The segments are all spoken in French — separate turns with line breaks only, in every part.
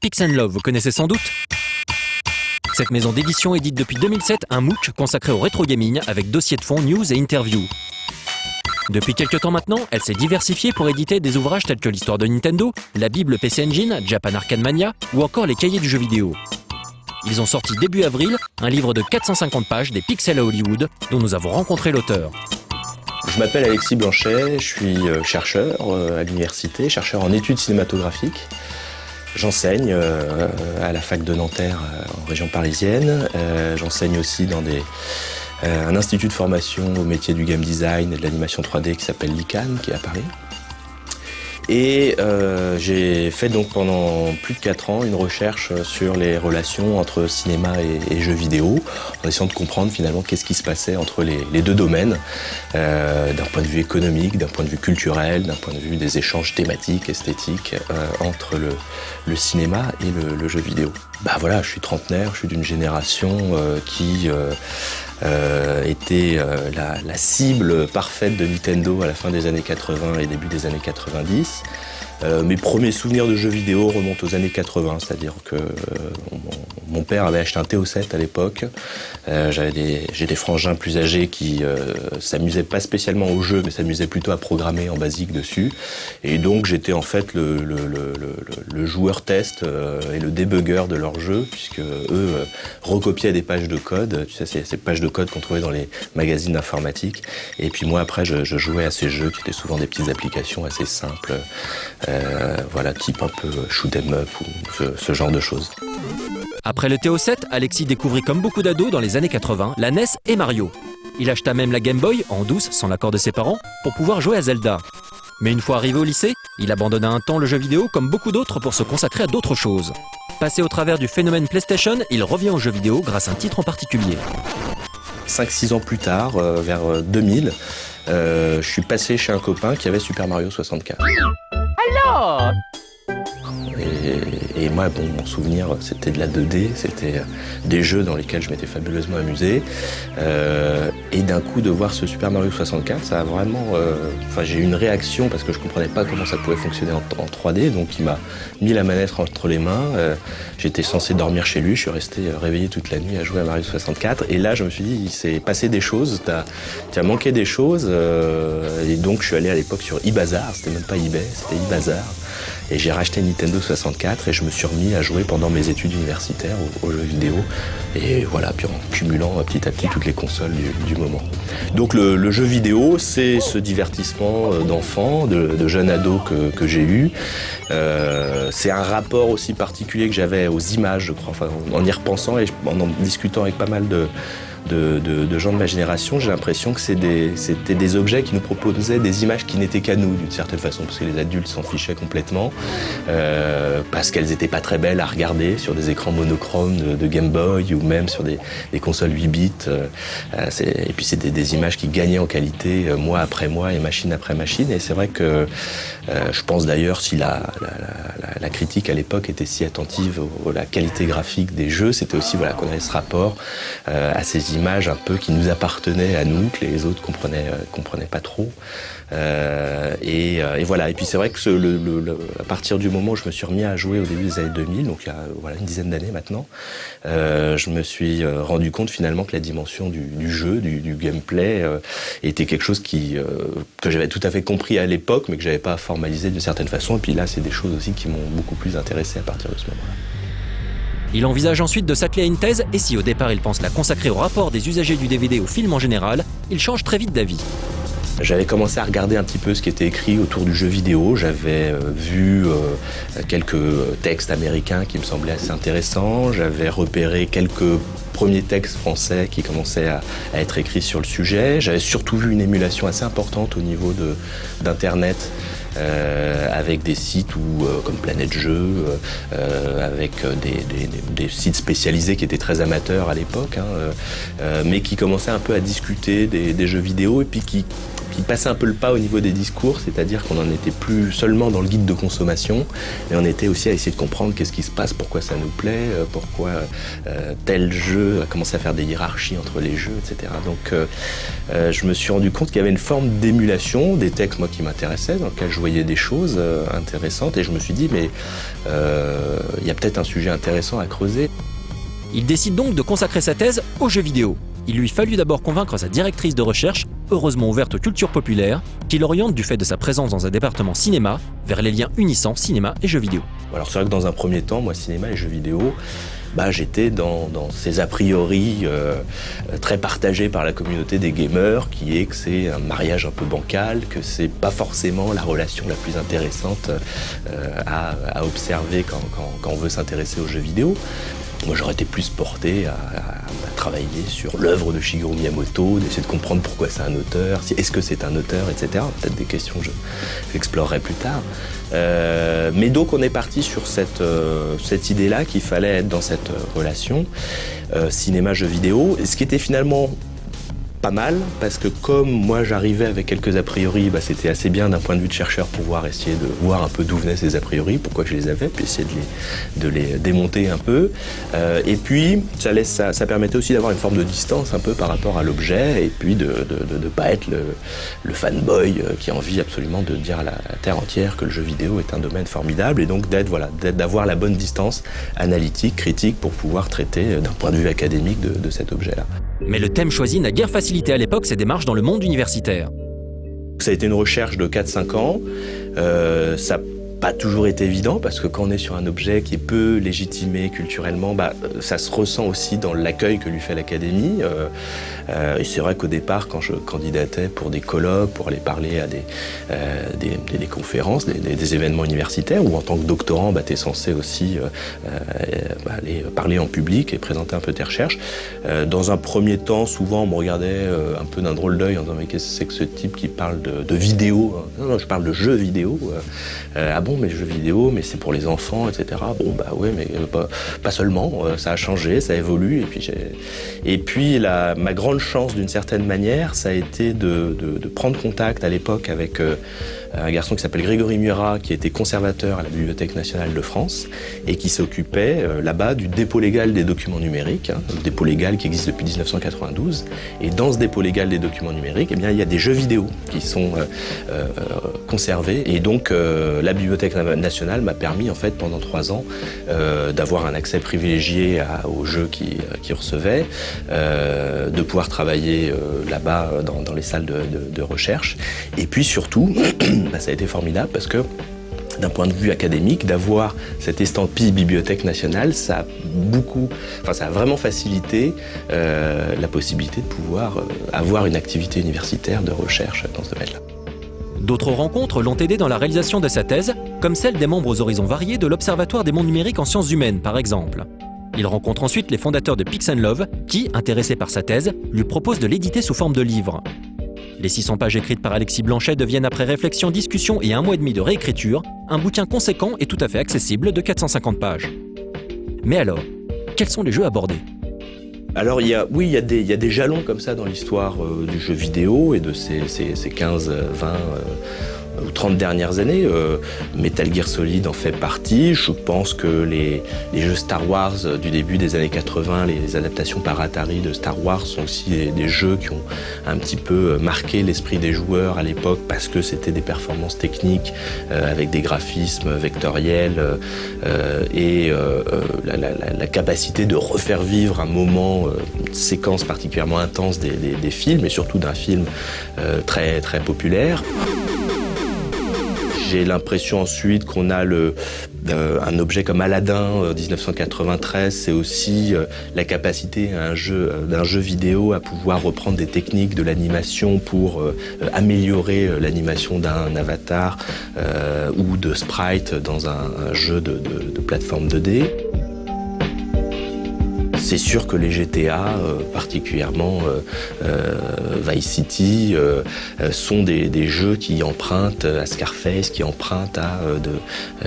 Pix & Love, vous connaissez sans doute? Cette maison d'édition édite depuis 2007 un MOOC consacré au rétro gaming avec dossier de fond, news et interviews. Depuis quelques temps maintenant, elle s'est diversifiée pour éditer des ouvrages tels que l'histoire de Nintendo, la Bible PC Engine, Japan Arcade Mania ou encore les cahiers du jeu vidéo. Ils ont sorti début avril un livre de 450 pages, des pixels à Hollywood, dont nous avons rencontré l'auteur.
Je m'appelle Alexis Blanchet, je suis chercheur à l'université, chercheur en études cinématographiques. J'enseigne à la fac de Nanterre en région parisienne. J'enseigne aussi dans un institut de formation au métier du game design et de l'animation 3D qui s'appelle l'ICANN, qui est à Paris. Et j'ai fait donc pendant plus de 4 ans une recherche sur les relations entre cinéma et jeux vidéo, en essayant de comprendre finalement qu'est-ce qui se passait entre les deux domaines, d'un point de vue économique, d'un point de vue culturel, d'un point de vue des échanges thématiques, esthétiques, entre le cinéma et le jeu vidéo. Bah voilà, je suis trentenaire, je suis d'une génération qui était la cible parfaite de Nintendo à la fin des années 80 et début des années 90. Mes premiers souvenirs de jeux vidéo remontent aux années 80, c'est-à-dire que mon père avait acheté un TO7 à l'époque. J'ai des frangins plus âgés qui s'amusaient pas spécialement au jeu, mais s'amusaient plutôt à programmer en basique dessus. Et donc j'étais en fait le joueur test et le débugger de leur jeu, puisque eux recopiaient des pages de code, tu sais, ces pages de code qu'on trouvait dans les magazines d'informatique. Et puis moi après je jouais à ces jeux qui étaient souvent des petites applications assez simples. Voilà, type un peu shoot 'em up ou ce genre de choses.
Après le TO7, Alexis découvrit comme beaucoup d'ados dans les années 80 la NES et Mario. Il acheta même la Game Boy, en douce, sans l'accord de ses parents, pour pouvoir jouer à Zelda. Mais une fois arrivé au lycée, il abandonna un temps le jeu vidéo comme beaucoup d'autres pour se consacrer à d'autres choses. Passé au travers du phénomène PlayStation, il revient aux jeux vidéo grâce à un titre en particulier.
5-6 ans plus tard, vers 2000, je suis passé chez un copain qui avait Super Mario 64.
Alors
Et moi, bon, mon souvenir, c'était de la 2D, c'était des jeux dans lesquels je m'étais fabuleusement amusé. Et d'un coup, de voir ce Super Mario 64, ça a vraiment... j'ai eu une réaction parce que je comprenais pas comment ça pouvait fonctionner en 3D. Donc il m'a mis la manette entre les mains. J'étais censé dormir chez lui, je suis resté réveillé toute la nuit à jouer à Mario 64. Et là, je me suis dit, il s'est passé des choses, t'as manqué des choses. Et donc, je suis allé à l'époque sur eBazaar, c'était même pas eBay, c'était eBazaar. Et j'ai racheté Nintendo 64 et je me suis remis à jouer pendant mes études universitaires aux jeux vidéo. Et voilà, puis en cumulant petit à petit toutes les consoles du moment. Donc le jeu vidéo, c'est ce divertissement d'enfant, de jeune ado que j'ai eu. C'est un rapport aussi particulier que j'avais aux images, je crois. Enfin, en y repensant et en discutant avec pas mal de gens de ma génération, j'ai l'impression que c'était des objets qui nous proposaient des images qui n'étaient qu'à nous d'une certaine façon, parce que les adultes s'en fichaient complètement, parce qu'elles n'étaient pas très belles à regarder sur des écrans monochromes de Game Boy ou même sur des consoles 8 bits. Et puis c'était des images qui gagnaient en qualité mois après mois et machine après machine. Et c'est vrai que je pense d'ailleurs si la critique à l'époque était si attentive à la qualité graphique des jeux, c'était aussi qu'on avait ce rapport à ces images un peu qui nous appartenaient à nous, que les autres comprenaient pas trop. Et voilà. Et puis c'est vrai que à partir du moment où je me suis remis à jouer au début des années 2000, donc il y a une dizaine d'années maintenant, je me suis rendu compte finalement que la dimension du jeu, du gameplay, était quelque chose que j'avais tout à fait compris à l'époque, mais que j'avais pas formalisé d'une certaine façon. Et puis là, c'est des choses aussi qui m'ont beaucoup plus intéressé à partir de ce moment-là.
Il envisage ensuite de s'atteler à une thèse et si au départ il pense la consacrer au rapport des usagers du DVD au film en général, il change très vite d'avis.
J'avais commencé à regarder un petit peu ce qui était écrit autour du jeu vidéo. J'avais vu quelques textes américains qui me semblaient assez intéressants. J'avais repéré quelques premiers textes français qui commençaient à être écrits sur le sujet. J'avais surtout vu une émulation assez importante au niveau d'Internet. Avec des sites comme Planète Jeux, avec des sites spécialisés qui étaient très amateurs à l'époque, mais qui commençaient un peu à discuter des jeux vidéo et puis qui qui passait un peu le pas au niveau des discours, c'est-à-dire qu'on n'en était plus seulement dans le guide de consommation, mais on était aussi à essayer de comprendre qu'est-ce qui se passe, pourquoi ça nous plaît, pourquoi tel jeu a commencé à faire des hiérarchies entre les jeux, etc. Donc je me suis rendu compte qu'il y avait une forme d'émulation, des textes moi qui m'intéressaient, dans lesquels je voyais des choses intéressantes, et je me suis dit mais il y a peut-être un sujet intéressant à creuser.
Il décide donc de consacrer sa thèse aux jeux vidéo. Il lui fallut d'abord convaincre sa directrice de recherche, heureusement ouverte aux cultures populaires, qui l'oriente du fait de sa présence dans un département cinéma vers les liens unissant cinéma et jeux vidéo.
Alors c'est vrai que dans un premier temps, moi cinéma et jeux vidéo, j'étais dans ces a priori très partagés par la communauté des gamers, qui est que c'est un mariage un peu bancal, que c'est pas forcément la relation la plus intéressante à observer quand on veut s'intéresser aux jeux vidéo. Moi, j'aurais été plus porté à travailler sur l'œuvre de Shigeru Miyamoto, d'essayer de comprendre pourquoi c'est un auteur, est-ce que c'est un auteur, etc. Peut-être des questions que j'explorerai plus tard. Mais donc, on est parti sur cette idée-là qu'il fallait être dans cette relation cinéma-jeux vidéo, ce qui était finalement pas mal, parce que comme moi j'arrivais avec quelques a priori, c'était assez bien d'un point de vue de chercheur pouvoir essayer de voir un peu d'où venaient ces a priori, pourquoi je les avais, puis essayer de les démonter un peu. Et puis ça permettait aussi d'avoir une forme de distance un peu par rapport à l'objet, et puis de ne pas être le fanboy qui a envie absolument de dire à la terre entière que le jeu vidéo est un domaine formidable, et donc d'avoir la bonne distance analytique, critique, pour pouvoir traiter d'un point de vue académique de cet objet-là.
Mais le thème choisi n'a guère facilité à l'époque ses démarches dans le monde universitaire.
Ça a été une recherche de 4-5 ans. Ça n'a pas toujours été évident, parce que quand on est sur un objet qui est peu légitimé culturellement, ça se ressent aussi dans l'accueil que lui fait l'Académie. Et c'est vrai qu'au départ, quand je candidatais pour des colloques, pour aller parler à des conférences, des événements universitaires, ou en tant que doctorant, tu es censé aussi aller parler en public et présenter un peu tes recherches. Dans un premier temps, souvent, on me regardait un peu d'un drôle d'œil en disant « mais qu'est-ce que c'est que ce type qui parle de vidéo ?» Non, je parle de jeux vidéo. Ah bon, mais jeux vidéo, mais c'est pour les enfants, etc. Bon, ouais, mais pas seulement. Ça a changé, ça évolue. Et puis ma grande chance, d'une certaine manière, ça a été de prendre contact à l'époque avec un garçon qui s'appelle Grégory Murat, qui était conservateur à la Bibliothèque nationale de France et qui s'occupait là-bas du dépôt légal des documents numériques, le dépôt légal qui existe depuis 1992. Et dans ce dépôt légal des documents numériques, il y a des jeux vidéo qui sont conservés. Et donc, la Bibliothèque nationale m'a permis, en fait, pendant 3 ans, d'avoir un accès privilégié aux jeux qu'ils recevaient, de pouvoir travailler là-bas dans les salles de recherche. Et puis surtout, ça a été formidable parce que d'un point de vue académique, d'avoir cette estampille Bibliothèque nationale, ça a vraiment facilité la possibilité de pouvoir avoir une activité universitaire de recherche dans ce domaine-là.
D'autres rencontres l'ont aidé dans la réalisation de sa thèse, comme celle des membres aux horizons variés de l'Observatoire des mondes numériques en sciences humaines, par exemple. Il rencontre ensuite les fondateurs de Pix & Love, qui, intéressés par sa thèse, lui proposent de l'éditer sous forme de livre. Les 600 pages écrites par Alexis Blanchet deviennent, après réflexion, discussion et 1 mois et demi de réécriture, un bouquin conséquent et tout à fait accessible de 450 pages. Mais alors, quels sont les jeux abordés ?
Alors il y a des jalons comme ça dans l'histoire du jeu vidéo et de ces 15, 20 ou 30 dernières années. Metal Gear Solid en fait partie. Je pense que les jeux Star Wars du début des années 80, les adaptations par Atari de Star Wars sont aussi des jeux qui ont un petit peu marqué l'esprit des joueurs à l'époque, parce que c'était des performances techniques avec des graphismes vectoriels et la capacité de refaire vivre un moment, une séquence particulièrement intense des films, et surtout d'un film très, très populaire. J'ai l'impression ensuite qu'on a un objet comme Aladdin 1993, c'est aussi la capacité d'un jeu vidéo à pouvoir reprendre des techniques de l'animation pour améliorer l'animation d'un avatar ou de sprite dans un jeu de plateforme 2D. C'est sûr que les GTA, particulièrement Vice City, sont des jeux qui empruntent à Scarface, qui empruntent à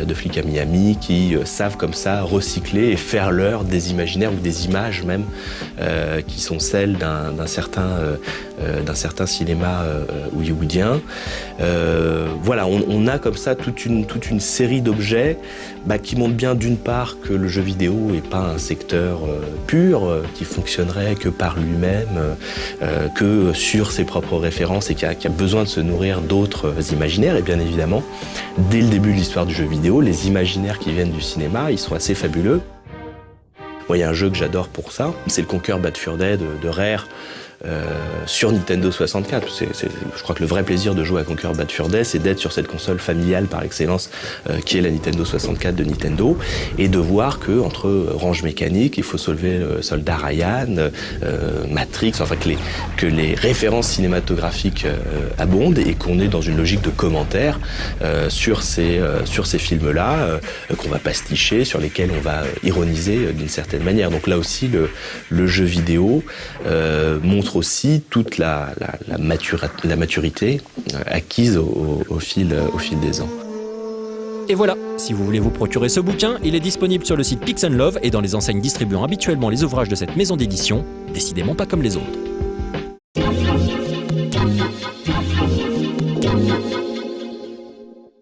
de Flics à Miami, qui savent comme ça recycler et faire leur des imaginaires ou des images même qui sont celles d'un certain d'un certain cinéma hollywoodien. Voilà, on a comme ça toute une série d'objets qui montrent bien d'une part que le jeu vidéo n'est pas un secteur pur, qui fonctionnerait que par lui-même, que sur ses propres références et qui a besoin de se nourrir d'autres imaginaires. Et bien évidemment, dès le début de l'histoire du jeu vidéo, les imaginaires qui viennent du cinéma, ils sont assez fabuleux. Moi, il y a un jeu que j'adore pour ça, c'est le Conquer Bad Fur Day de Rare, sur Nintendo 64. Je crois que le vrai plaisir de jouer à Conquer Bad Fur Day, c'est d'être sur cette console familiale par excellence qui est la Nintendo 64 de Nintendo, et de voir que entre Range Mécanique, Il faut sauver le soldat Ryan, Matrix, enfin que les références cinématographiques abondent et qu'on est dans une logique de commentaire sur ces films-là, qu'on va pasticher, sur lesquels on va ironiser d'une certaine manière. Donc là aussi, le jeu vidéo montre aussi toute la maturité acquise au fil des ans.
Et voilà, si vous voulez vous procurer ce bouquin, il est disponible sur le site Pix & Love et dans les enseignes distribuant habituellement les ouvrages de cette maison d'édition, décidément pas comme les autres.